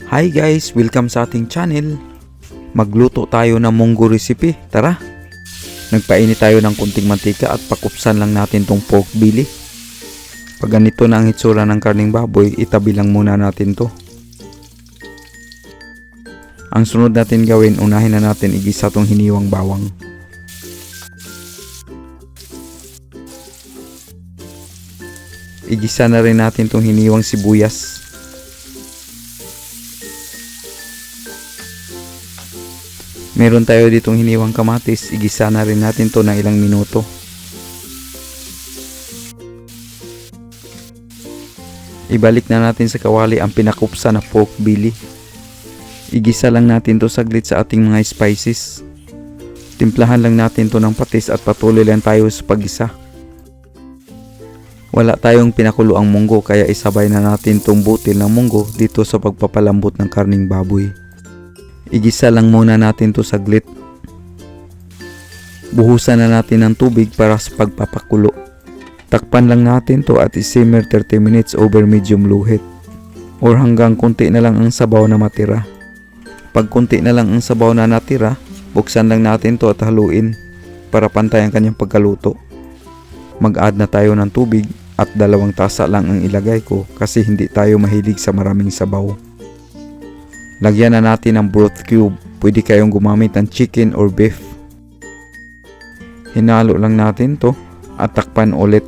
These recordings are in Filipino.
Hi guys! Welcome sa ating channel. Magluto tayo ng munggo recipe. Tara! Nagpainit tayo ng kunting mantika at pakupsan lang natin tong pork belly. Pag ganito na ang hitsura ng karning baboy, itabi lang muna natin to. Ang sunod natin gawin, unahin na natin igisa tong hiniwang bawang. Igisa na rin natin tong hiniwang sibuyas. Meron tayo ditong hiniwang kamatis, igisa na rin natin to ng ilang minuto. Ibalik na natin sa kawali ang pinakupsa na pork belly. Igisa lang natin to saglit sa ating mga spices. Timplahan lang natin to ng patis at patuloy lang tayo sa paggisa. Wala tayong pinakulo ang munggo kaya isabay na natin tong butil ng munggo dito sa pagpapalambot ng karning baboy. Igisa lang muna natin to saglit. Buhusan na natin ng tubig para sa pagpapakulo. Takpan lang natin to at isimmer 30 minutes over medium low heat or hanggang kunti na lang ang sabaw na matira. Pag kunti na lang ang sabaw na natira, buksan lang natin to at haluin para pantay ang kanyang pagkaluto. Mag-add na tayo ng tubig at 2 tasa lang ang ilagay ko kasi hindi tayo mahilig sa maraming sabaw. Lagyan na natin ng broth cube. Pwede kayong gumamit ng chicken or beef. Hinalo lang natin to at takpan ulit.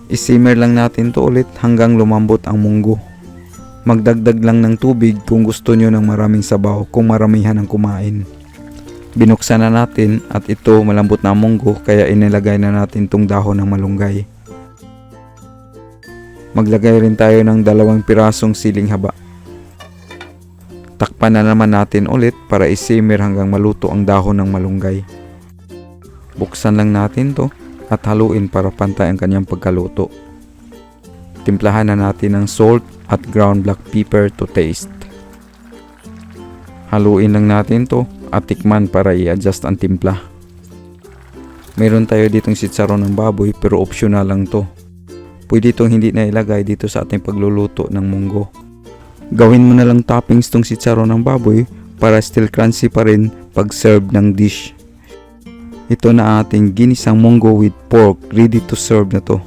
Isimmer lang natin to ulit hanggang lumambot ang munggo. Magdagdag lang ng tubig kung gusto nyo ng maraming sabaw kung maramihan ang kumain. Binuksan na natin at ito malambot na ang munggo kaya inilagay na natin tong dahon ng malunggay. Maglagay rin tayo ng 2 pirasong siling haba. Takpan na naman natin ulit para isimmer hanggang maluto ang dahon ng malunggay. Buksan lang natin to at haluin para pantay ang kanyang pagkaluto. Timplahan na natin ng salt at ground black pepper to taste. Haluin lang natin to at tikman para i-adjust ang timpla. Meron tayo ditong sitsaron ng baboy pero optional lang to. Pwede itong hindi na ilagay dito sa ating pagluluto ng munggo. Gawin mo na lang toppings tong sitsaron ng baboy para still crunchy pa rin pag serve ng dish. Ito na ating ginisang munggo with pork, ready to serve na to.